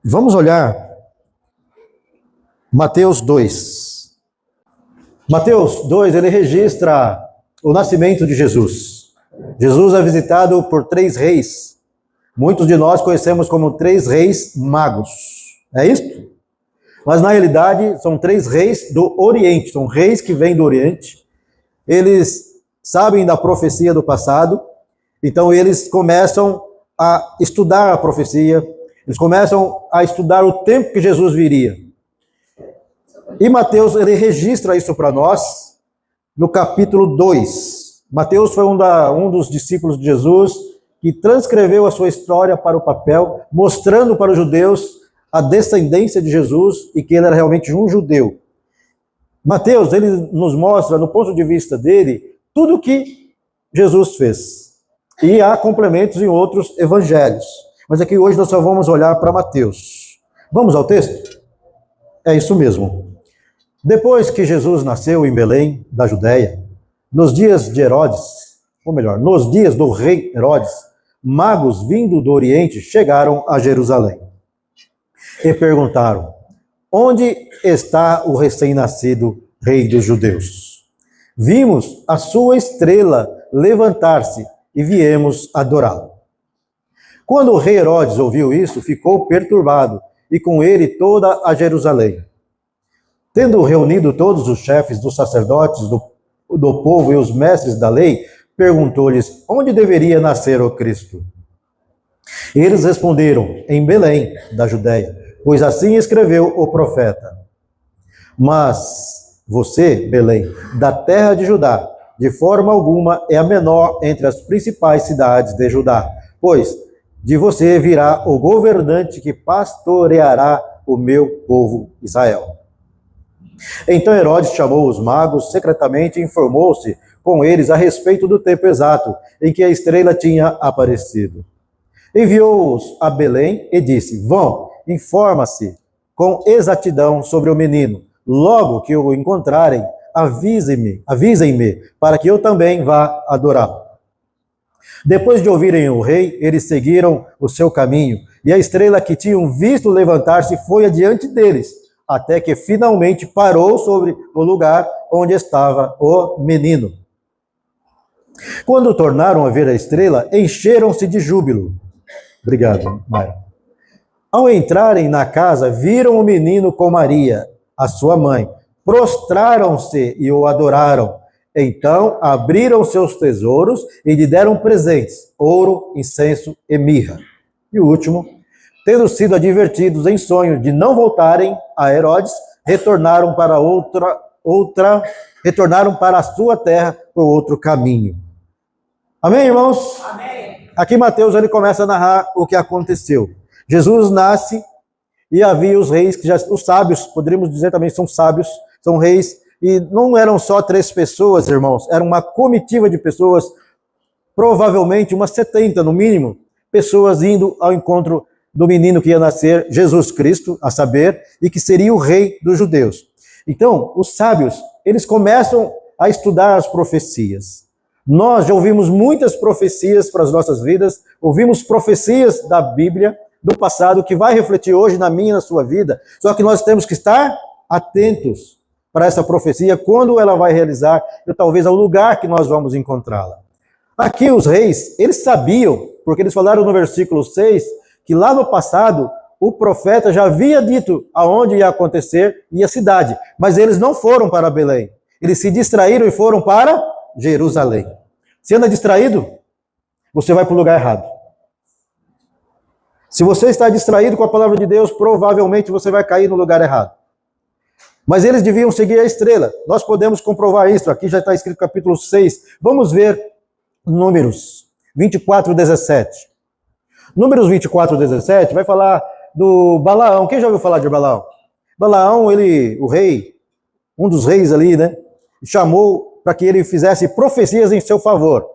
Vamos olhar Mateus 2. Mateus 2, ele registra o nascimento de Jesus. Jesus é visitado por 3 reis. Muitos de nós conhecemos como 3 reis magos. É isso? Mas na realidade são 3 reis do Oriente. São reis que vêm do Oriente. Eles sabem da profecia do passado. Então eles começam a estudar a profecia. Eles começam a estudar o tempo que Jesus viria. E Mateus, ele registra isso para nós no capítulo 2. Mateus foi um dos discípulos de Jesus que transcreveu a sua história para o papel, mostrando para os judeus a descendência de Jesus e que ele era realmente um judeu. Mateus, ele nos mostra, no ponto de vista dele, tudo o que Jesus fez. E há complementos em outros evangelhos. Mas aqui hoje nós só vamos olhar para Mateus. Vamos ao texto? É isso mesmo. Depois que Jesus nasceu em Belém, da Judéia, nos dias de Herodes, ou melhor, nos dias do rei Herodes, magos vindo do Oriente chegaram a Jerusalém e perguntaram: onde está o recém-nascido rei dos judeus? Vimos a sua estrela levantar-se e viemos adorá-lo. Quando o rei Herodes ouviu isso, ficou perturbado, e com ele toda a Jerusalém. Tendo reunido todos os chefes dos sacerdotes do povo e os mestres da lei, perguntou-lhes onde deveria nascer o Cristo. Eles responderam: em Belém, da Judéia, pois assim escreveu o profeta. Mas você, Belém, da terra de Judá, de forma alguma é a menor entre as principais cidades de Judá, pois de você virá o governante que pastoreará o meu povo Israel. Então Herodes chamou os magos secretamente e informou-se com eles a respeito do tempo exato em que a estrela tinha aparecido. Enviou-os a Belém e disse: vão, informa-se com exatidão sobre o menino. Logo que o encontrarem, avisem-me, para que eu também vá adorá-lo. Depois de ouvirem o rei, eles seguiram o seu caminho, e a estrela que tinham visto levantar-se foi adiante deles, até que finalmente parou sobre o lugar onde estava o menino. Quando tornaram a ver a estrela, encheram-se de júbilo. Obrigado, Maia. Ao entrarem na casa, viram o menino com Maria, a sua mãe. Prostraram-se e o adoraram. Então abriram seus tesouros e lhe deram presentes: ouro, incenso e mirra. E o último: tendo sido advertidos em sonho de não voltarem a Herodes, retornaram para a sua terra por outro caminho. Amém, irmãos? Amém. Aqui Mateus ele começa a narrar o que aconteceu. Jesus nasce e havia os reis, os sábios, poderíamos dizer também são sábios, são reis, e não eram só 3 pessoas, irmãos, era uma comitiva de pessoas, provavelmente umas 70 no mínimo, pessoas indo ao encontro do menino que ia nascer, Jesus Cristo, a saber, e que seria o rei dos judeus. Então, os sábios, eles começam a estudar as profecias. Nós já ouvimos muitas profecias para as nossas vidas, ouvimos profecias da Bíblia, do passado, que vai refletir hoje na minha e na sua vida, só que nós temos que estar atentos para essa profecia, quando ela vai realizar, e talvez ao lugar que nós vamos encontrá-la. Aqui os reis, eles sabiam, porque eles falaram no versículo 6, que lá no passado, o profeta já havia dito aonde ia acontecer e a cidade, mas eles não foram para Belém. Eles se distraíram e foram para Jerusalém. Se anda distraído, você vai para o lugar errado. Se você está distraído com a palavra de Deus, provavelmente você vai cair no lugar errado. Mas eles deviam seguir a estrela. Nós podemos comprovar isso. Aqui já está escrito capítulo 6. Vamos ver Números 24, 17. Números 24, 17 vai falar do Balaão. Quem já ouviu falar de Balaão? Balaão, o rei, um dos reis ali, né? Chamou para que ele fizesse profecias em seu favor.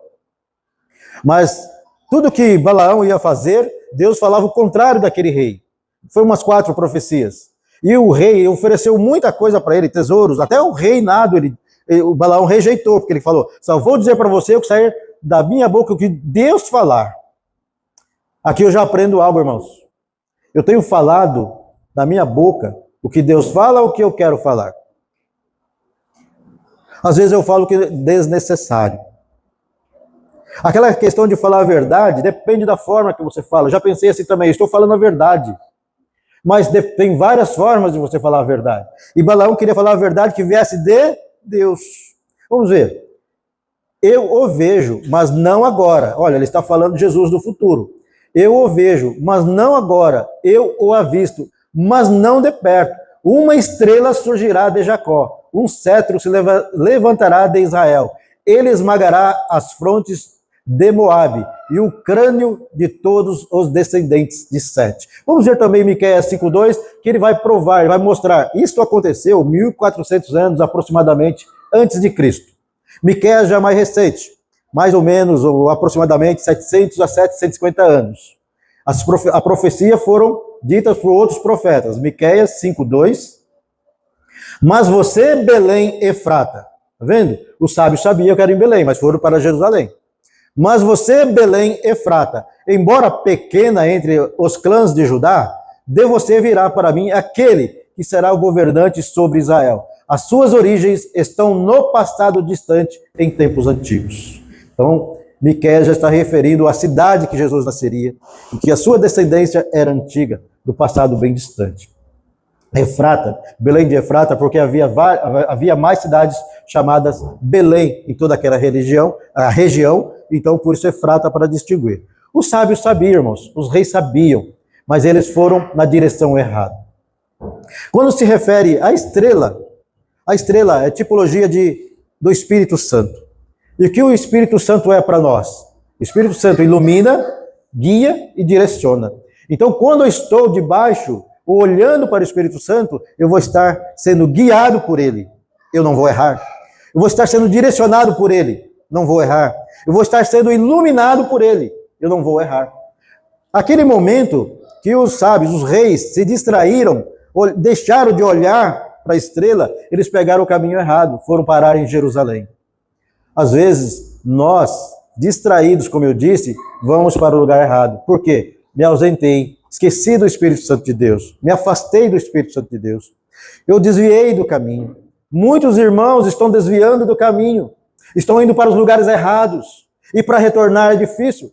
Mas tudo que Balaão ia fazer, Deus falava o contrário daquele rei. Foi umas 4 profecias. E o rei ofereceu muita coisa para ele, tesouros, até o reinado, o Balaão rejeitou, porque ele falou: só vou dizer para você o que sair da minha boca, o que Deus falar. Aqui eu já aprendo algo, irmãos. Eu tenho falado da minha boca o que Deus fala ou o que eu quero falar? Às vezes eu falo o que é desnecessário. Aquela questão de falar a verdade depende da forma que você fala. Eu já pensei assim também, estou falando a verdade. Mas tem várias formas de você falar a verdade. E Balaão queria falar a verdade que viesse de Deus. Vamos ver. Eu o vejo, mas não agora. Olha, ele está falando de Jesus do futuro. Eu o vejo, mas não agora. Eu o avisto, mas não de perto. Uma estrela surgirá de Jacó. Um cetro se levantará de Israel. Ele esmagará as frontes de Moabe e o crânio de todos os descendentes de Sete. Vamos ver também Miqueias 5:2, que ele vai provar, ele vai mostrar. Isso aconteceu 1400 anos aproximadamente antes de Cristo. Miqueias já é mais recente, mais ou menos, ou aproximadamente 700 a 750 anos. A profecia foram ditas por outros profetas. Miqueias 5:2. Mas você, Belém, Efrata, tá vendo? Os sábios sabiam que era em Belém, mas foram para Jerusalém. Mas você, Belém, Efrata, embora pequena entre os clãs de Judá, de você virá para mim aquele que será o governante sobre Israel. As suas origens estão no passado distante, em tempos antigos. Então, Miqueias já está referindo à cidade que Jesus nasceria, e que a sua descendência era antiga, do passado bem distante. Efrata, Belém de Efrata, porque havia mais cidades chamadas Belém em toda aquela região, então por isso Efrata para distinguir. Os sábios sabiam, irmãos, os reis sabiam, mas eles foram na direção errada. Quando se refere à estrela é tipologia do Espírito Santo. E o que o Espírito Santo é para nós? O Espírito Santo ilumina, guia e direciona. Então, quando eu estou debaixo, olhando para o Espírito Santo, eu vou estar sendo guiado por ele. Eu não vou errar. Eu vou estar sendo direcionado por ele. Não vou errar. Eu vou estar sendo iluminado por ele. Eu não vou errar. Aquele momento que os sábios, os reis, se distraíram, deixaram de olhar para a estrela, eles pegaram o caminho errado, foram parar em Jerusalém. Às vezes, nós, distraídos, como eu disse, vamos para o lugar errado. Por quê? Me ausentei, esqueci do Espírito Santo de Deus, me afastei do Espírito Santo de Deus. Eu desviei do caminho. Muitos irmãos estão desviando do caminho, estão indo para os lugares errados, e para retornar é difícil.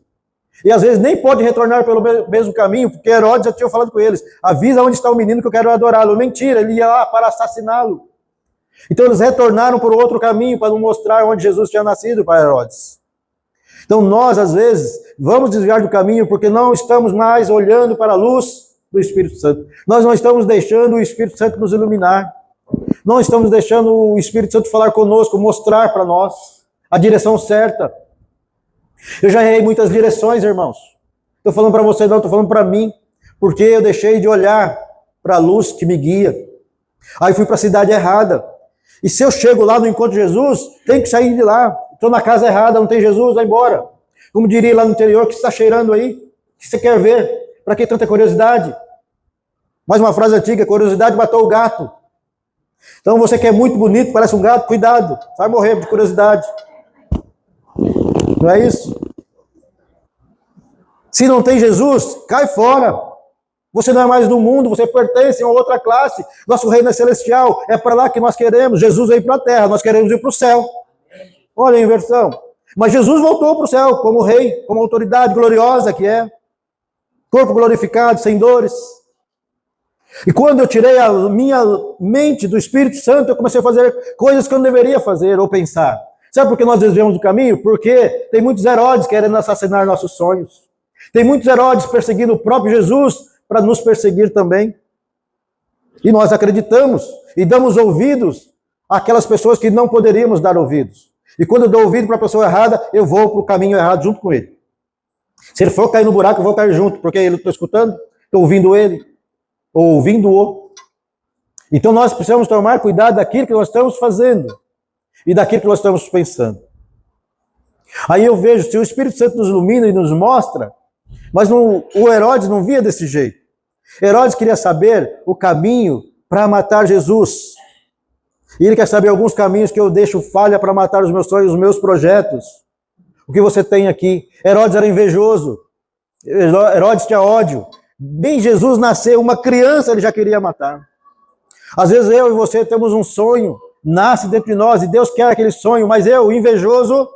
E às vezes nem pode retornar pelo mesmo caminho, porque Herodes já tinha falado com eles, avisa onde está o menino que eu quero adorá-lo. Mentira, ele ia lá para assassiná-lo. Então eles retornaram por outro caminho para não mostrar onde Jesus tinha nascido para Herodes. Então nós, às vezes, vamos desviar do caminho porque não estamos mais olhando para a luz do Espírito Santo. Nós não estamos deixando o Espírito Santo nos iluminar. Não estamos deixando o Espírito Santo falar conosco, mostrar para nós a direção certa. Eu já errei muitas direções, irmãos. Estou falando para você não, estou falando para mim. Porque eu deixei de olhar para a luz que me guia. Aí fui para a cidade errada. E se eu chego lá no encontro de Jesus, tem que sair de lá. Estou na casa errada, não tem Jesus, vai embora. Como diria lá no interior, o que está cheirando aí? O que você quer ver? Para que tanta curiosidade? Mais uma frase antiga, curiosidade matou o gato. Então você que é muito bonito, parece um gato, cuidado, vai morrer de curiosidade. Não é isso? Se não tem Jesus, cai fora. Você não é mais do mundo, você pertence a outra classe. Nosso reino é celestial, é para lá que nós queremos. Jesus veio para a terra, nós queremos ir para o céu. Olha a inversão. Mas Jesus voltou para o céu como rei, como autoridade gloriosa que é. Corpo glorificado, sem dores. E quando eu tirei a minha mente do Espírito Santo, eu comecei a fazer coisas que eu não deveria fazer ou pensar. Sabe por que nós desviamos do caminho? Porque tem muitos Herodes querendo assassinar nossos sonhos. Tem muitos Herodes perseguindo o próprio Jesus para nos perseguir também. E nós acreditamos e damos ouvidos àquelas pessoas que não poderíamos dar ouvidos. E quando eu dou ouvido para a pessoa errada, eu vou para o caminho errado junto com ele. Se ele for cair no buraco, eu vou cair junto, porque eu estou escutando, estou ouvindo ele, ou ouvindo-o. Então nós precisamos tomar cuidado daquilo que nós estamos fazendo e daquilo que nós estamos pensando. Aí eu vejo, se o Espírito Santo nos ilumina e nos mostra, mas o Herodes não via desse jeito. Herodes queria saber o caminho para matar Jesus. E ele quer saber alguns caminhos que eu deixo falha para matar os meus sonhos, os meus projetos. O que você tem aqui? Herodes era invejoso. Herodes tinha ódio. Bem, Jesus nasceu, uma criança ele já queria matar. Às vezes eu e você temos um sonho, nasce dentro de nós e Deus quer aquele sonho, mas eu, invejoso,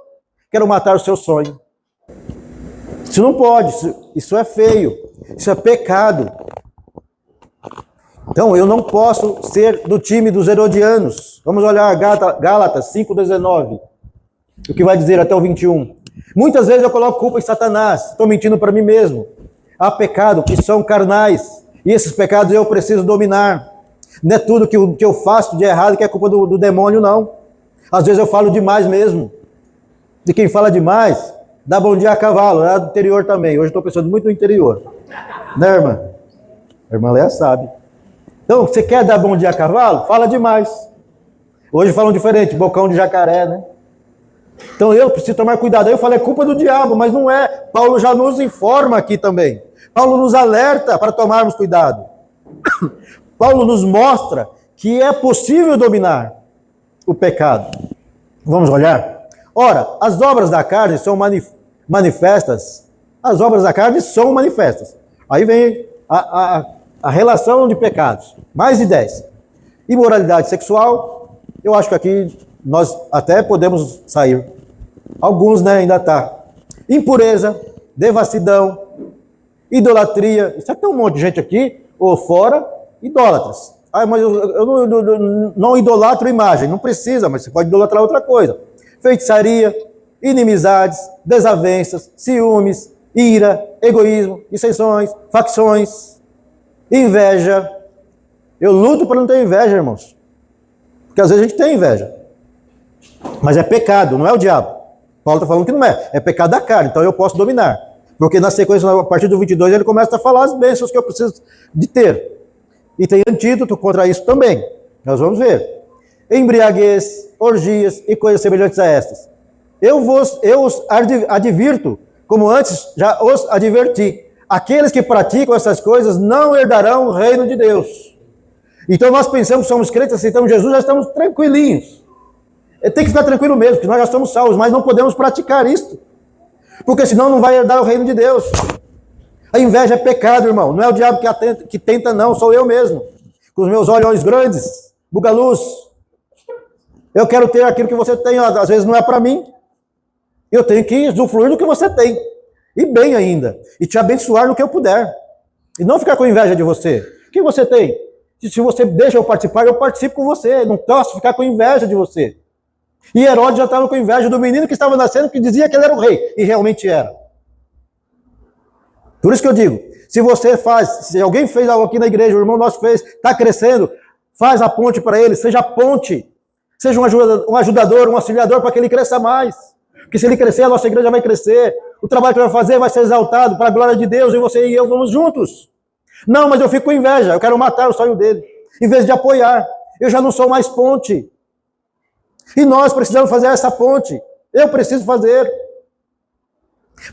quero matar o seu sonho. Isso não pode, isso é feio, isso é pecado. Então eu não posso ser do time dos herodianos. Vamos olhar Gálatas 5:19, o que vai dizer até o 21. Muitas vezes eu coloco culpa em Satanás, estou mentindo para mim mesmo. Há pecados que são carnais, e esses pecados eu preciso dominar. Não é tudo que eu faço de errado que é culpa do demônio, não. Às vezes eu falo demais mesmo. De quem fala demais, dá bom dia a cavalo, é do interior também. Hoje estou pensando muito no interior. Né, irmã? A irmã Léa sabe. Então, você quer dar bom dia a cavalo? Fala demais. Hoje falam diferente, bocão de jacaré, né? Então eu preciso tomar cuidado. Aí eu falei, é culpa do diabo, mas não é. Paulo já nos informa aqui também. Paulo nos alerta para tomarmos cuidado. Paulo nos mostra que é possível dominar o pecado. Vamos olhar? Ora, as obras da carne são manifestas. As obras da carne são manifestas. Aí vem a relação de pecados. Mais de 10. Imoralidade sexual. Eu acho que aqui nós até podemos sair. Alguns, né, ainda tá. Impureza, devassidão, idolatria. Isso aqui tem um monte de gente aqui, ou fora, idólatras. Ah, mas eu não idolatro imagem. Não precisa, mas você pode idolatrar outra coisa. Feitiçaria, inimizades, desavenças, ciúmes, ira, egoísmo, dissensões, facções, inveja. Eu luto para não ter inveja, irmãos. Porque às vezes a gente tem inveja. Mas é pecado, não é o diabo. Paulo está falando que não é. É pecado da carne, então eu posso dominar. Porque na sequência, a partir do 22, ele começa a falar as bênçãos que eu preciso de ter. E tem antídoto contra isso também. Nós vamos ver. Embriaguez, orgias e coisas semelhantes a estas. Eu os advirto, como antes já os adverti. Aqueles que praticam essas coisas não herdarão o reino de Deus. Então nós pensamos que somos crentes, aceitamos Jesus, já estamos tranquilinhos. Tem que ficar tranquilo mesmo, porque nós já estamos salvos, mas não podemos praticar isto. Porque senão não vai herdar o reino de Deus. A inveja é pecado, irmão. Não é o diabo que tenta, não. Sou eu mesmo. Com os meus olhos grandes, bugaluz. Eu quero ter aquilo que você tem. Às vezes não é para mim. Eu tenho que usufruir do que você tem. E bem ainda. E te abençoar no que eu puder. E não ficar com inveja de você. O que você tem? Se você deixa eu participar, eu participo com você. Não posso ficar com inveja de você. E Herodes já estava com inveja do menino que estava nascendo, que dizia que ele era o rei. E realmente era. Por isso que eu digo, se alguém fez algo aqui na igreja, o irmão nosso fez, está crescendo, faz a ponte para ele, seja a ponte. Seja um ajudador, um auxiliador para que ele cresça mais. Porque se ele crescer, a nossa igreja vai crescer. O trabalho que ele vai fazer vai ser exaltado para a glória de Deus, e você e eu vamos juntos. Não, mas eu fico com inveja, eu quero matar o sonho dele. Em vez de apoiar, eu já não sou mais ponte. E nós precisamos fazer essa ponte. Eu preciso fazer.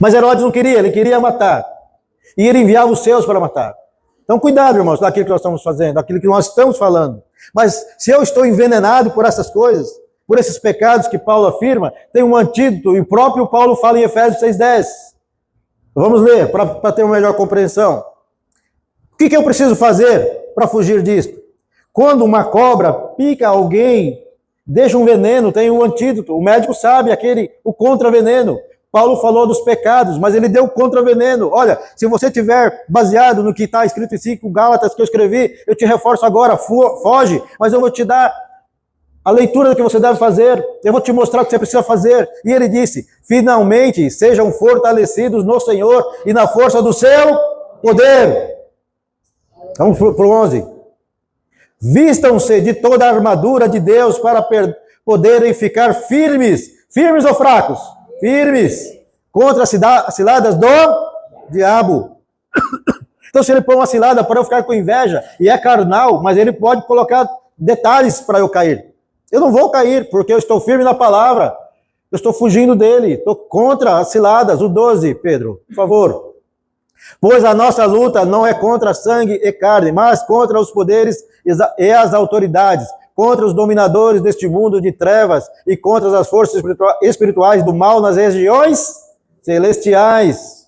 Mas Herodes não queria, ele queria matar. E ele enviava os seus para matar. Então cuidado, irmãos, daquilo que nós estamos fazendo, daquilo que nós estamos falando. Mas se eu estou envenenado por essas coisas, por esses pecados que Paulo afirma, tem um antídoto, e o próprio Paulo fala em Efésios 6:10. Vamos ler, para ter uma melhor compreensão. O que eu preciso fazer para fugir disso? Quando uma cobra pica alguém, deixa um veneno, tem um antídoto. O médico sabe, o contraveneno. Paulo falou dos pecados, mas ele deu contraveneno. Olha, se você tiver baseado no que está escrito em 5 Gálatas que eu escrevi, eu te reforço agora, foge, mas eu vou te dar a leitura do que você deve fazer, eu vou te mostrar o que você precisa fazer. E ele disse, finalmente sejam fortalecidos no Senhor e na força do seu poder. Vamos para o 11. Vistam-se de toda a armadura de Deus para poderem ficar firmes. Firmes ou fracos? Firmes. Contra as ciladas do diabo. Então se ele põe uma cilada para eu ficar com inveja, e é carnal, mas ele pode colocar detalhes para eu cair. Eu não vou cair, porque eu estou firme na palavra. Eu estou fugindo dele. Estou contra as ciladas. O 12, Pedro, por favor. Pois a nossa luta não é contra sangue e carne, mas contra os poderes e as autoridades, contra os dominadores deste mundo de trevas e contra as forças espirituais do mal nas regiões celestiais.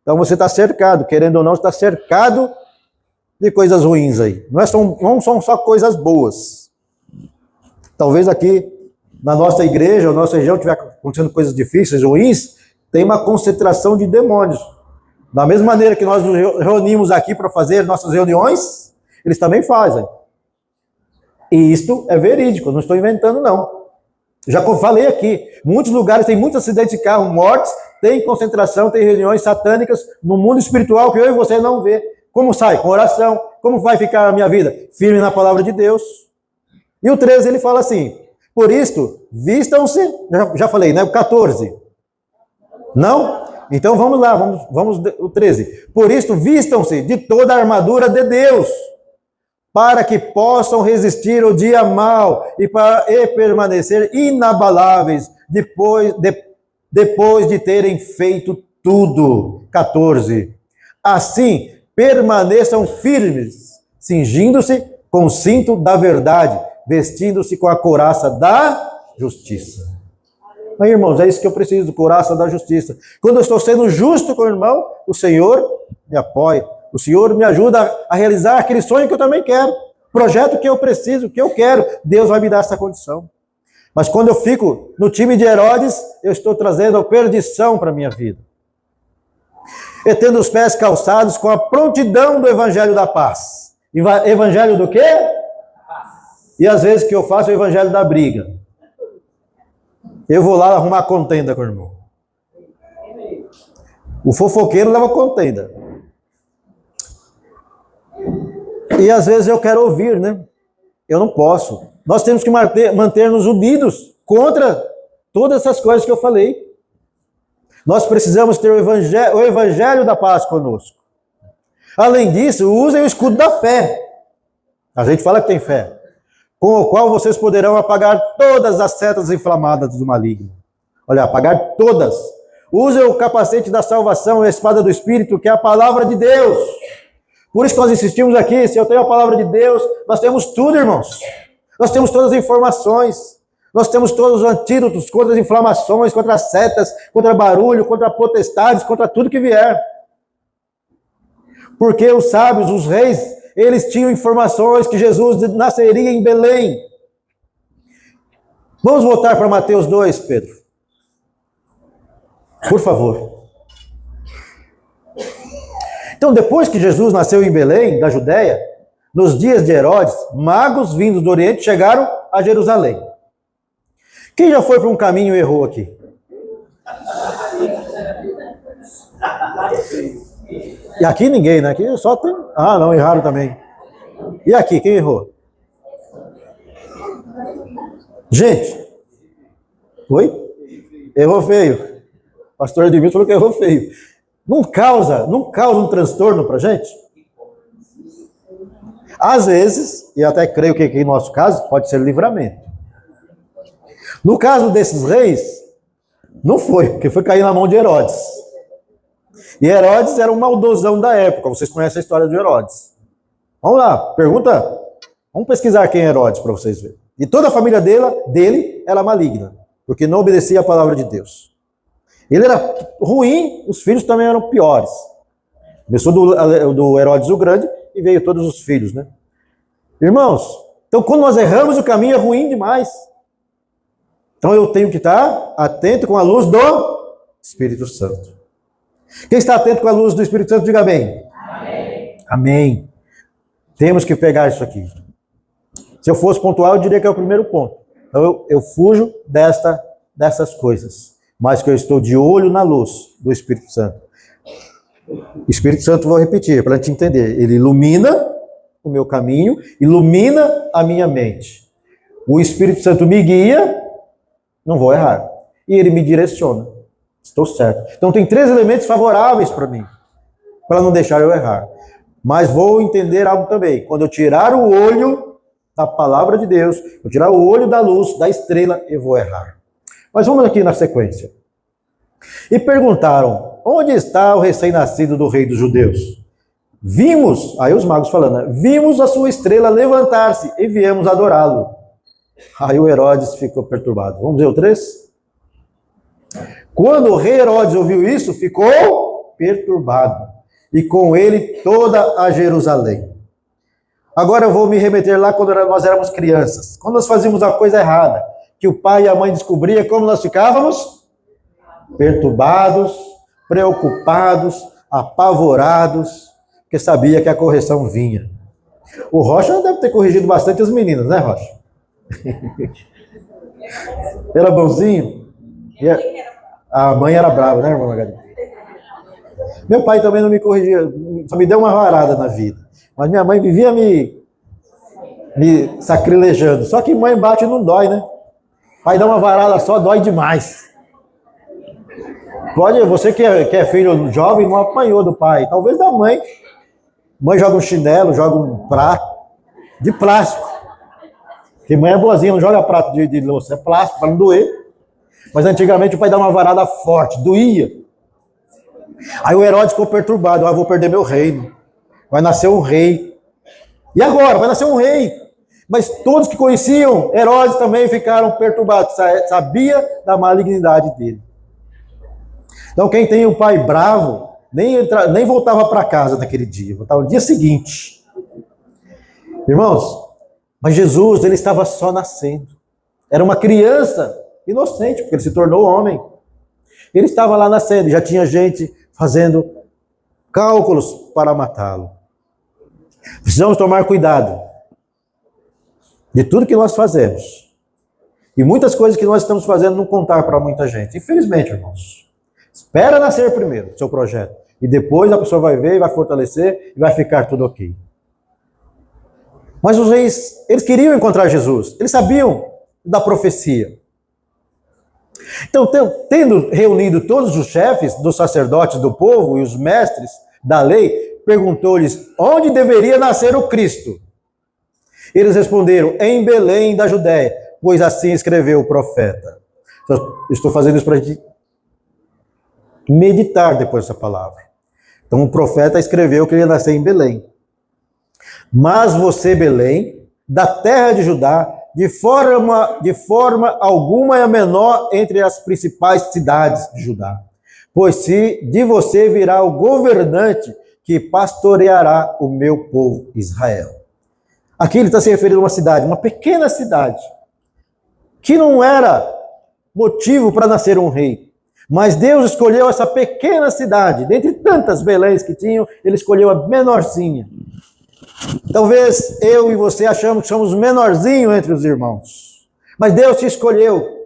Então você está cercado, querendo ou não, está cercado de coisas ruins aí. Não são só coisas boas. Talvez aqui na nossa igreja, na nossa região, estiver acontecendo coisas difíceis, ruins, tem uma concentração de demônios. Da mesma maneira que nós nos reunimos aqui para fazer nossas reuniões, eles também fazem. E isto é verídico, não estou inventando não. Já falei aqui, muitos lugares tem muitos acidentes de carro, mortes, tem concentração, tem reuniões satânicas no mundo espiritual que eu e você não vê. Como sai? Com oração. Como vai ficar a minha vida? Firme na palavra de Deus. E o 13 ele fala assim, por isto, vistam-se, já falei, né? O 14. Não? Então vamos lá, vamos o 13. Por isto, vistam-se de toda a armadura de Deus, para que possam resistir o dia mau e permanecer inabaláveis depois de terem feito tudo. 14. Assim, permaneçam firmes, cingindo-se com o cinto da verdade, vestindo-se com a couraça da justiça. Mas, irmãos, é isso que eu preciso, couraça da justiça. Quando eu estou sendo justo com o irmão, o Senhor me apoia. O Senhor me ajuda a realizar aquele sonho que eu também quero. Projeto que eu preciso, que eu quero. Deus vai me dar essa condição. Mas quando eu fico no time de Herodes, eu estou trazendo a perdição para a minha vida. E tendo os pés calçados com a prontidão do evangelho da paz. Evangelho do quê? E às vezes que eu faço o evangelho da briga. Eu vou lá arrumar contenda com o irmão. O fofoqueiro leva contenda. E às vezes eu quero ouvir, né? Eu não posso. Nós temos que manter-nos unidos contra todas essas coisas que eu falei. Nós precisamos ter o evangelho da paz conosco. Além disso, usem o escudo da fé. A gente fala que tem fé. Com o qual vocês poderão apagar todas as setas inflamadas do maligno. Olha, apagar todas. Usem o capacete da salvação e a espada do Espírito, que é a palavra de Deus. Por isso que nós insistimos aqui, se eu tenho a palavra de Deus, nós temos tudo, irmãos. Nós temos todas as informações. Nós temos todos os antídotos contra as inflamações, contra as setas, contra barulho, contra potestades, contra tudo que vier. Porque os sábios, os reis, eles tinham informações que Jesus nasceria em Belém. Vamos voltar para Mateus 2, Pedro. Por favor. Então, depois que Jesus nasceu em Belém, da Judéia, nos dias de Herodes, magos vindos do Oriente chegaram a Jerusalém. Quem já foi para um caminho e errou aqui? E aqui ninguém, né? Aqui só tem... Ah, não, erraram também. E aqui, quem errou? Gente. Oi? Errou feio. O pastor Edmilson falou que errou feio. Não causa um transtorno para a gente? Às vezes, e até creio que aqui em nosso caso, pode ser livramento. No caso desses reis, não foi, porque foi cair na mão de Herodes. E Herodes era um maldosão da época, vocês conhecem a história de Herodes. Vamos lá, pergunta, vamos pesquisar quem é Herodes para vocês verem. E toda a família dele era maligna, porque não obedecia a palavra de Deus. Ele era ruim, os filhos também eram piores. Começou do Herodes o Grande e veio todos os filhos, né? Irmãos, então quando nós erramos o caminho é ruim demais. Então eu tenho que estar atento com a luz do Espírito Santo. Quem está atento com a luz do Espírito Santo, diga amém. Amém. Amém. Temos que pegar isso aqui. Se eu fosse pontual, eu diria que é o primeiro ponto. Então eu fujo dessas coisas. Mas que eu estou de olho na luz do Espírito Santo. Espírito Santo, vou repetir, para a gente entender. Ele ilumina o meu caminho, ilumina a minha mente. O Espírito Santo me guia, não vou errar. E ele me direciona. Estou certo. Então tem 3 elementos favoráveis para mim, para não deixar eu errar. Mas vou entender algo também. Quando eu tirar o olho da palavra de Deus, eu tirar o olho da luz, da estrela, eu vou errar. Mas vamos aqui na sequência. E perguntaram, onde está o recém-nascido do rei dos judeus? Vimos, aí os magos falando, né? Vimos a sua estrela levantar-se e viemos adorá-lo. Aí o Herodes ficou perturbado. Vamos ver o 3? Quando o rei Herodes ouviu isso, ficou perturbado, e com ele toda a Jerusalém. Agora eu vou me remeter lá quando nós éramos crianças. Quando nós fazíamos a coisa errada, que o pai e a mãe descobriam, como nós ficávamos? Perturbados, preocupados, apavorados, porque sabia que a correção vinha. O Rocha deve ter corrigido bastante as meninas, né, Rocha? Era bonzinho? A mãe era brava, né, irmã Magali? Meu pai também não me corrigia, só me deu uma varada na vida. Mas minha mãe vivia me sacrilejando. Só que mãe bate não dói, né? Pai dá uma varada só, dói demais. Você que é filho jovem, não apanhou do pai. Talvez da mãe. Mãe joga um chinelo, joga um prato de plástico. Porque mãe é boazinha, não joga prato de louça, é plástico para não doer. Mas antigamente o pai dava uma varada forte, doía. Aí o Herodes ficou perturbado. Vou perder meu reino. Vai nascer um rei. E agora? Vai nascer um rei. Mas todos que conheciam Herodes também ficaram perturbados. Sabia da malignidade dele. Então quem tem um pai bravo, nem voltava para casa naquele dia. Voltava no dia seguinte. Irmãos, mas Jesus, ele estava só nascendo. Era uma criança inocente, porque ele se tornou homem. Ele estava lá nascendo, já tinha gente fazendo cálculos para matá-lo. Precisamos tomar cuidado de tudo que nós fazemos. E muitas coisas que nós estamos fazendo não contar para muita gente. Infelizmente, irmãos. Espera nascer primeiro o seu projeto. E depois a pessoa vai ver, vai fortalecer e vai ficar tudo ok. Mas os reis, eles queriam encontrar Jesus. Eles sabiam da profecia. Então, tendo reunido todos os chefes dos sacerdotes do povo e os mestres da lei, perguntou-lhes onde deveria nascer o Cristo. Eles responderam, em Belém da Judéia, pois assim escreveu o profeta. Estou fazendo isso para a gente meditar depois dessa palavra. Então o profeta escreveu que ele ia nascer em Belém. Mas você, Belém, da terra de Judá, de forma alguma é a menor entre as principais cidades de Judá. Pois se de você virá o governante que pastoreará o meu povo Israel. Aqui ele está se referindo a uma cidade, uma pequena cidade, que não era motivo para nascer um rei. Mas Deus escolheu essa pequena cidade, dentre tantas Beléns que tinham, ele escolheu a menorzinha. Talvez eu e você achamos que somos menorzinhos entre os irmãos. Mas Deus te escolheu.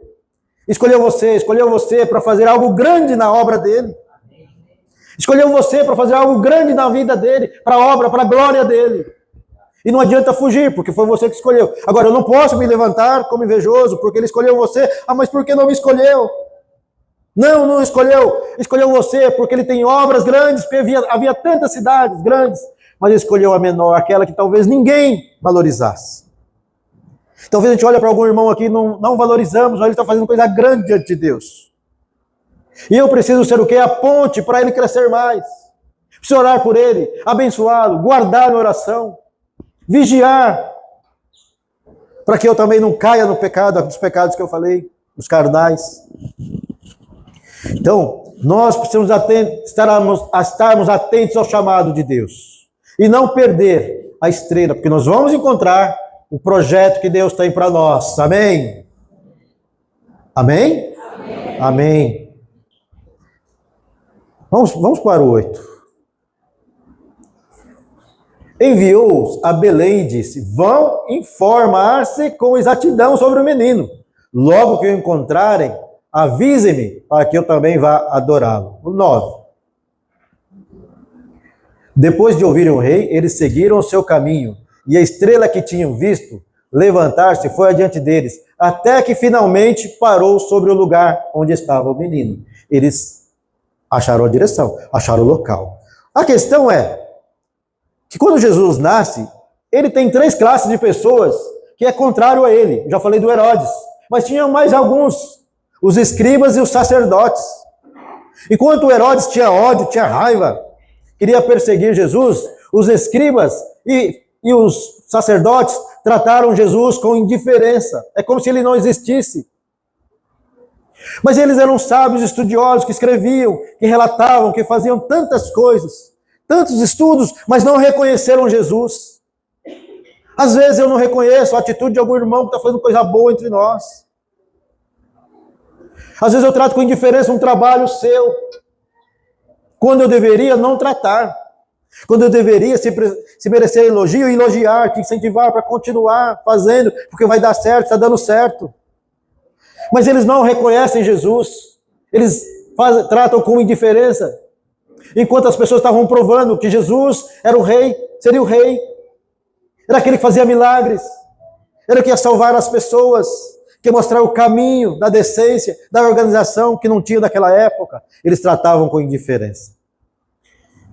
Escolheu você para fazer algo grande na obra dele. Escolheu você para fazer algo grande na vida dele, para a obra, para a glória dele. E não adianta fugir, porque foi você que escolheu. Agora, eu não posso me levantar como invejoso, porque ele escolheu você. Mas por que não me escolheu? Não escolheu. Escolheu você porque ele tem obras grandes, porque havia tantas cidades grandes, mas ele escolheu a menor, aquela que talvez ninguém valorizasse. Talvez a gente olhe para algum irmão aqui e não valorizamos, mas ele está fazendo coisa grande diante de Deus. E eu preciso ser o quê? A ponte para ele crescer mais. Preciso orar por ele, abençoá-lo, guardar na oração, vigiar, para que eu também não caia no pecado, nos pecados que eu falei, os carnais. Então, nós precisamos estarmos atentos ao chamado de Deus. E não perder a estrela, porque nós vamos encontrar o projeto que Deus tem para nós. Amém? Amém? Amém. Amém. Vamos para o 8. Enviou-os a Belém e disse, vão informar-se com exatidão sobre o menino. Logo que o encontrarem, avise-me para que eu também vá adorá-lo. O 9. Depois de ouvirem o rei, eles seguiram o seu caminho, e a estrela que tinham visto levantar-se foi adiante deles, até que finalmente parou sobre o lugar onde estava o menino. Eles acharam a direção, acharam o local. A questão é que quando Jesus nasce, ele tem 3 classes de pessoas que é contrário a ele. Já falei do Herodes, mas tinham mais alguns, os escribas e os sacerdotes. Enquanto o Herodes tinha ódio, tinha raiva, queria perseguir Jesus, os escribas e os sacerdotes trataram Jesus com indiferença. É como se ele não existisse. Mas eles eram sábios, estudiosos, que escreviam, que relatavam, que faziam tantas coisas, tantos estudos, mas não reconheceram Jesus. Às vezes eu não reconheço a atitude de algum irmão que está fazendo coisa boa entre nós. Às vezes eu trato com indiferença um trabalho seu, quando eu deveria não tratar. Quando eu deveria, se merecer elogio, elogiar, te incentivar para continuar fazendo, porque vai dar certo, está dando certo. Mas eles não reconhecem Jesus. Eles tratam com indiferença. Enquanto as pessoas estavam provando que Jesus era o rei, seria o rei. Era aquele que fazia milagres. Era que ia salvar as pessoas, que ia mostrar o caminho da decência, da organização que não tinha naquela época. Eles tratavam com indiferença.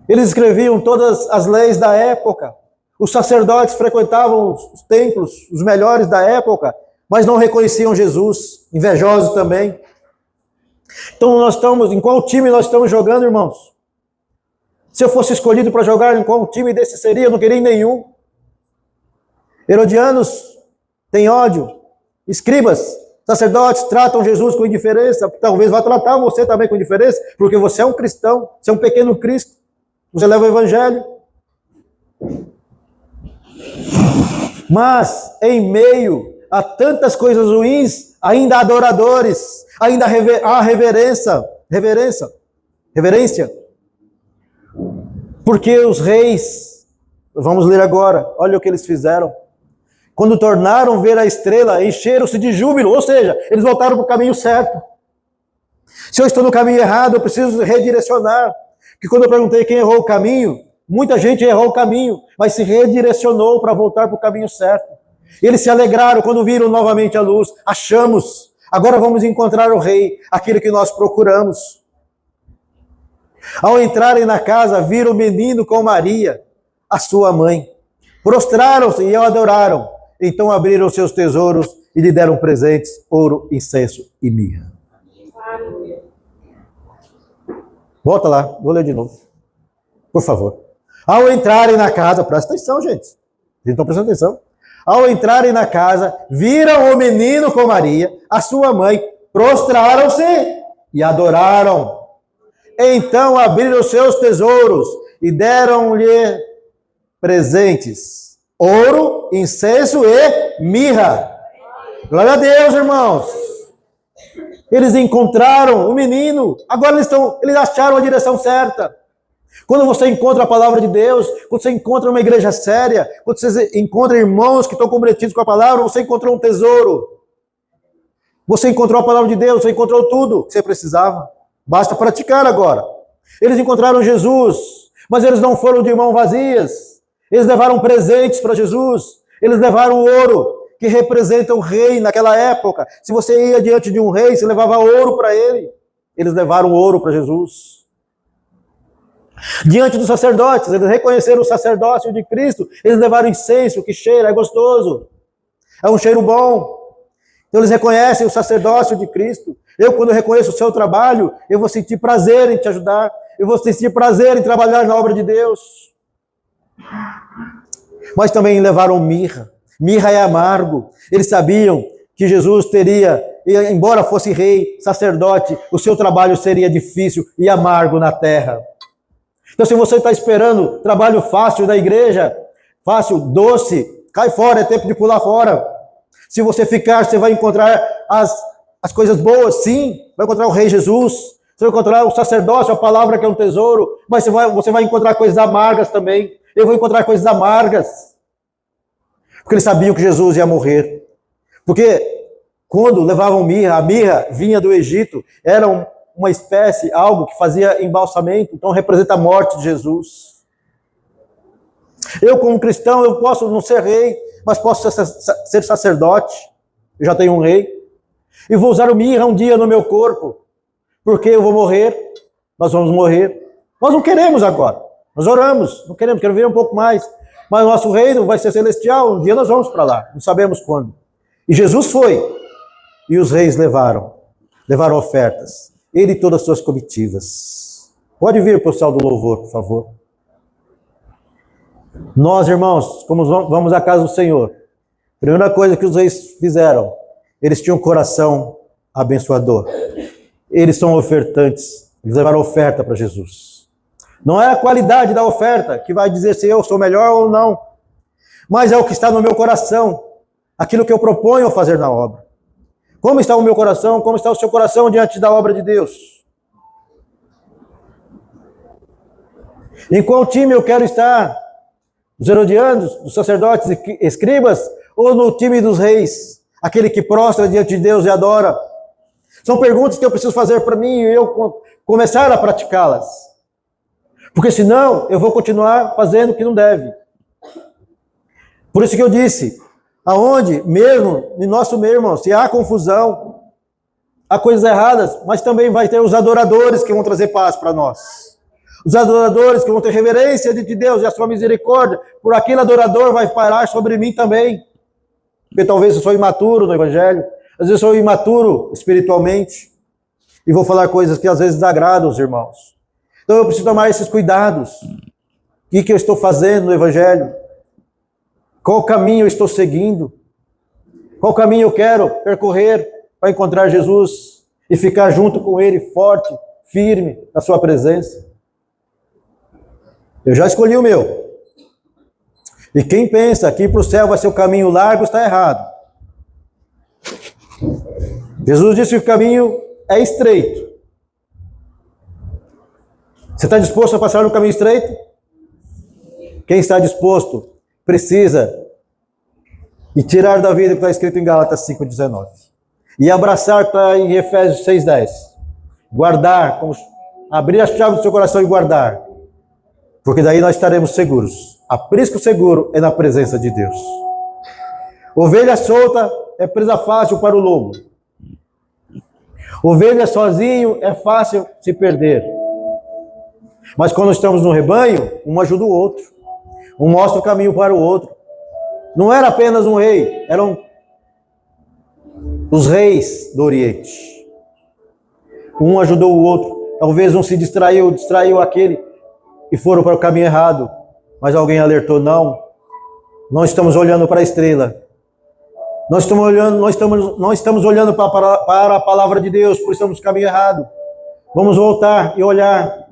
Eles escreviam todas as leis da época. Os sacerdotes frequentavam os templos, os melhores da época, mas não reconheciam Jesus. Invejosos também. Então em qual time nós estamos jogando, irmãos? Se eu fosse escolhido para jogar, em qual time desse seria? Eu não queria em nenhum. Herodianos têm ódio. Escribas, sacerdotes tratam Jesus com indiferença. Talvez vá tratar você também com indiferença, porque você é um cristão, você é um pequeno Cristo. Você leva o evangelho. Mas, em meio a tantas coisas ruins, ainda há adoradores, ainda há reverência. Porque os reis, vamos ler agora, olha o que eles fizeram. Quando tornaram ver a estrela, encheram-se de júbilo, ou seja, eles voltaram para o caminho certo. Se eu estou no caminho errado, eu preciso redirecionar. Porque quando eu perguntei quem errou o caminho, muita gente errou o caminho, mas se redirecionou para voltar para o caminho certo. Eles se alegraram quando viram novamente a luz. Achamos, agora vamos encontrar o rei, aquele que nós procuramos. Ao entrarem na casa, viram o menino com Maria, a sua mãe. Prostraram-se e o adoraram. Então abriram seus tesouros e lhe deram presentes, ouro, incenso e mirra. Volta lá, vou ler de novo. Por favor. Ao entrarem na casa, presta atenção, gente. Vocês estão prestando atenção? Ao entrarem na casa, viram o menino com Maria, a sua mãe, prostraram-se e adoraram. Então abriram seus tesouros e deram-lhe presentes, ouro, incenso e mirra. Glória a Deus, irmãos. Eles encontraram o menino, agora eles acharam a direção certa. Quando você encontra a palavra de Deus, quando você encontra uma igreja séria, quando você encontra irmãos que estão comprometidos com a palavra, você encontrou um tesouro. Você encontrou a palavra de Deus, você encontrou tudo que você precisava. Basta praticar agora. Eles encontraram Jesus, mas eles não foram de mãos vazias. Eles levaram presentes para Jesus. Eles levaram ouro, que representa o rei naquela época. Se você ia diante de um rei, você levava ouro para ele. Eles levaram ouro para Jesus. Diante dos sacerdotes, eles reconheceram o sacerdócio de Cristo. Eles levaram incenso, que cheira, é gostoso. É um cheiro bom. Então eles reconhecem o sacerdócio de Cristo. Eu, quando reconheço o seu trabalho, eu vou sentir prazer em te ajudar. Eu vou sentir prazer em trabalhar na obra de Deus. Mas também levaram mirra. Mirra é amargo. Eles sabiam que Jesus teria, embora fosse rei, sacerdote, o seu trabalho seria difícil e amargo na terra. Então, se você está esperando trabalho fácil da igreja, fácil, doce, cai fora, é tempo de pular fora. Se você ficar, você vai encontrar as coisas boas, sim. Vai encontrar o Rei Jesus, você vai encontrar o sacerdócio, a palavra que é um tesouro, mas você vai encontrar coisas amargas também. Eu vou encontrar coisas amargas. Porque eles sabiam que Jesus ia morrer. Porque quando levavam mirra, a mirra vinha do Egito, era uma espécie, algo que fazia embalsamento, então representa a morte de Jesus. Eu, como cristão, eu posso não ser rei, mas posso ser sacerdote. Eu já tenho um rei. E vou usar o mirra um dia no meu corpo, porque eu vou morrer, nós vamos morrer. Nós não queremos agora, nós oramos, não queremos, quero ver um pouco mais. Mas o nosso reino vai ser celestial, um dia nós vamos para lá, não sabemos quando. E Jesus foi, e os reis levaram ofertas, ele e todas as suas comitivas. Pode vir, pessoal do louvor, por favor. Nós, irmãos, como vamos à casa do Senhor, a primeira coisa que os reis fizeram, eles tinham um coração abençoador. Eles são ofertantes, eles levaram oferta para Jesus. Não é a qualidade da oferta que vai dizer se eu sou melhor ou não, mas é o que está no meu coração, aquilo que eu proponho fazer na obra. Como está o meu coração? Como está o seu coração diante da obra de Deus? Em qual time eu quero estar? Dos herodianos, dos sacerdotes e escribas, ou no time dos reis? Aquele que prostra diante de Deus e adora? São perguntas que eu preciso fazer para mim e eu começar a praticá-las. Porque senão eu vou continuar fazendo o que não deve. Por isso que eu disse, aonde mesmo, em nosso meio, irmão, se há confusão, há coisas erradas, mas também vai ter os adoradores que vão trazer paz para nós. Os adoradores que vão ter reverência de Deus e a sua misericórdia, por aquele adorador vai parar sobre mim também. Porque talvez eu sou imaturo no Evangelho, às vezes eu sou imaturo espiritualmente, e vou falar coisas que às vezes desagradam os irmãos. Então eu preciso tomar esses cuidados. O que eu estou fazendo no Evangelho? Qual caminho eu estou seguindo? Qual caminho eu quero percorrer para encontrar Jesus e ficar junto com Ele, forte, firme, na sua presença? Eu já escolhi o meu. E quem pensa que ir para o céu vai ser o caminho largo, está errado. Jesus disse que o caminho é estreito. Você está disposto a passar no caminho estreito? Quem está disposto precisa e tirar da vida o que está escrito em Gálatas 5,19. E abraçar está em Efésios 6,10. Guardar, abrir a chave do seu coração e guardar. Porque daí nós estaremos seguros. Aprisco seguro é na presença de Deus. Ovelha solta é presa fácil para o lobo. Ovelha sozinho é fácil se perder. Mas quando estamos no rebanho, um ajuda o outro. Um mostra o caminho para o outro. Não era apenas um rei, eram os reis do Oriente. Um ajudou o outro. Talvez um se distraiu aquele e foram para o caminho errado. Mas alguém alertou, não estamos olhando para a estrela. Não estamos olhando para a palavra de Deus, por isso estamos no caminho errado. Vamos voltar e olhar.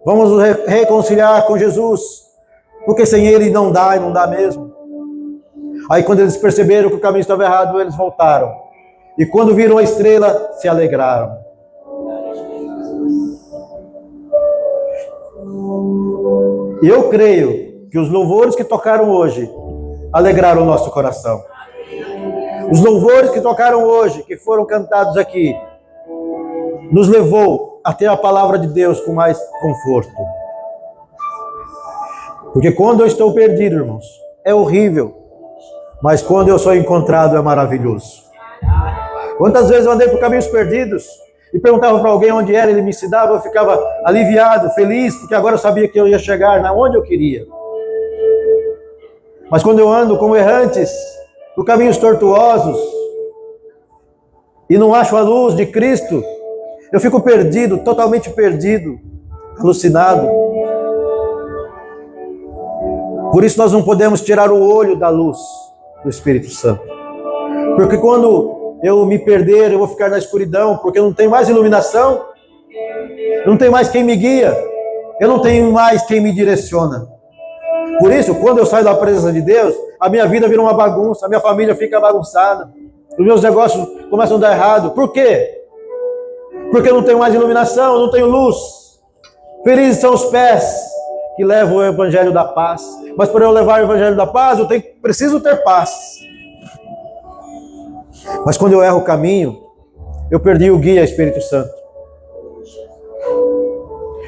Vamos reconciliar com Jesus. Porque sem Ele não dá e não dá mesmo. Aí quando eles perceberam que o caminho estava errado, eles voltaram. E quando viram a estrela, se alegraram. E eu creio que os louvores que tocaram hoje alegraram o nosso coração. Os louvores que tocaram hoje, que foram cantados aqui, nos levou a ter a palavra de Deus com mais conforto. Porque quando eu estou perdido, irmãos, é horrível. Mas quando eu sou encontrado, é maravilhoso. Quantas vezes eu andei por caminhos perdidos e perguntava para alguém onde era, ele me ensinava, eu ficava aliviado, feliz, porque agora eu sabia que eu ia chegar na onde eu queria. Mas quando eu ando como errantes, por caminhos tortuosos, e não acho a luz de Cristo, eu fico perdido, totalmente perdido, alucinado. Por isso nós não podemos tirar o olho da luz do Espírito Santo. Porque quando eu me perder, eu vou ficar na escuridão, porque eu não tenho mais iluminação, não tenho mais quem me guia, eu não tenho mais quem me direciona. Por isso, quando eu saio da presença de Deus, a minha vida vira uma bagunça, a minha família fica bagunçada, os meus negócios começam a dar errado. Por quê? Porque eu não tenho mais iluminação, eu não tenho luz. Felizes são os pés que levam o evangelho da paz. Mas para eu levar o evangelho da paz, preciso ter paz. Mas quando eu erro o caminho, eu perdi o guia, Espírito Santo.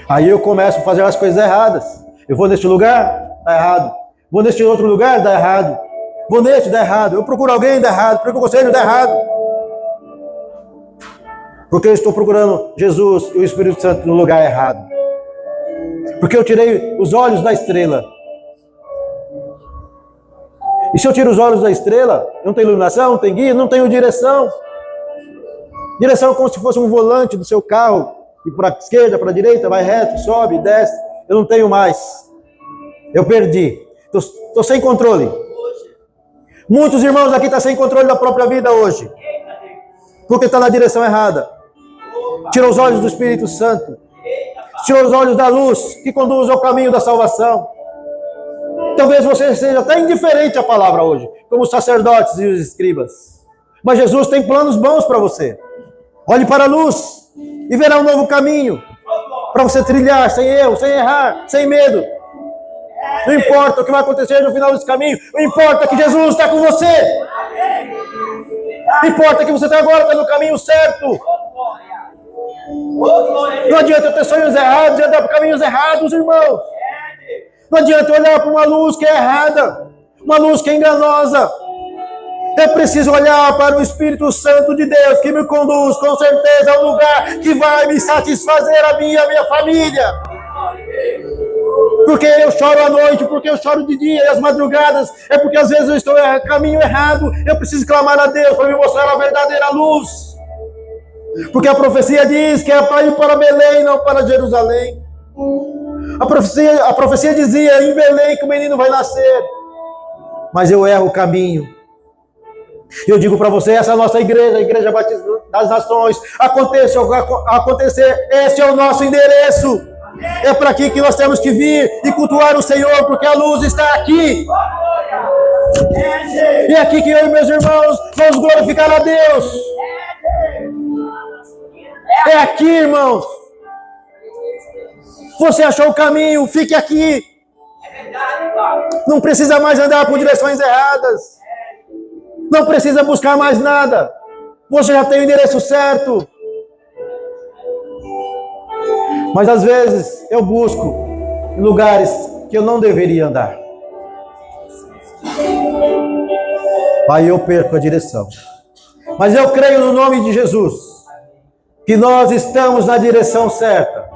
Aí eu começo a fazer as coisas erradas. Eu vou neste lugar, dá errado. Vou neste outro lugar, dá errado. Vou neste, dá errado. Eu procuro alguém, dá errado. Procuro o conselho, dá errado. Porque eu estou procurando Jesus e o Espírito Santo no lugar errado. Porque eu tirei os olhos da estrela. E se eu tiro os olhos da estrela, não tem iluminação, não tem guia, não tenho direção. Direção é como se fosse um volante do seu carro. E para a esquerda, para a direita, vai reto, sobe, desce. Eu não tenho mais. Eu perdi. Estou sem controle. Muitos irmãos aqui estão sem controle da própria vida hoje. porque está na direção errada. Tira os olhos do Espírito Santo. Tira os olhos da luz que conduz ao caminho da salvação. Talvez você seja até indiferente à palavra hoje, como os sacerdotes e os escribas. Mas Jesus tem planos bons para você. Olhe para a luz e verá um novo caminho para você trilhar sem erro, sem errar, sem medo. Não importa o que vai acontecer no final desse caminho, não importa que Jesus está com você. Não importa que você agora está no caminho certo. Não adianta ter sonhos errados e andar por caminhos errados, irmãos. Não adianta olhar para uma luz que é errada, uma luz que é enganosa. É preciso olhar para o Espírito Santo de Deus que me conduz com certeza ao lugar que vai me satisfazer a mim e a minha família. Porque eu choro à noite, porque eu choro de dia e às madrugadas, é porque às vezes eu estou no caminho errado. Eu preciso clamar a Deus para me mostrar a verdadeira luz. Porque a profecia diz que é para ir para Belém, não para Jerusalém. A profecia dizia em Belém que o menino vai nascer. Mas eu erro o caminho. Eu digo para você, essa é a nossa igreja, a Igreja Batista das Nações. Acontecer, esse é o nosso endereço. É para aqui que nós temos que vir e cultuar o Senhor, porque a luz está aqui. E é aqui que eu e meus irmãos vamos glorificar a Deus. É aqui, irmãos. Você achou o caminho, fique aqui. Não precisa mais andar por direções erradas. Não precisa buscar mais nada. Você já tem o endereço certo. Mas às vezes eu busco em lugares que eu não deveria andar. Aí eu perco a direção. Mas eu creio no nome de Jesus que nós estamos na direção certa.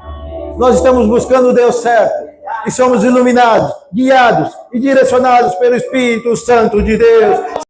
Nós estamos buscando o Deus certo. E somos iluminados, guiados e direcionados pelo Espírito Santo de Deus.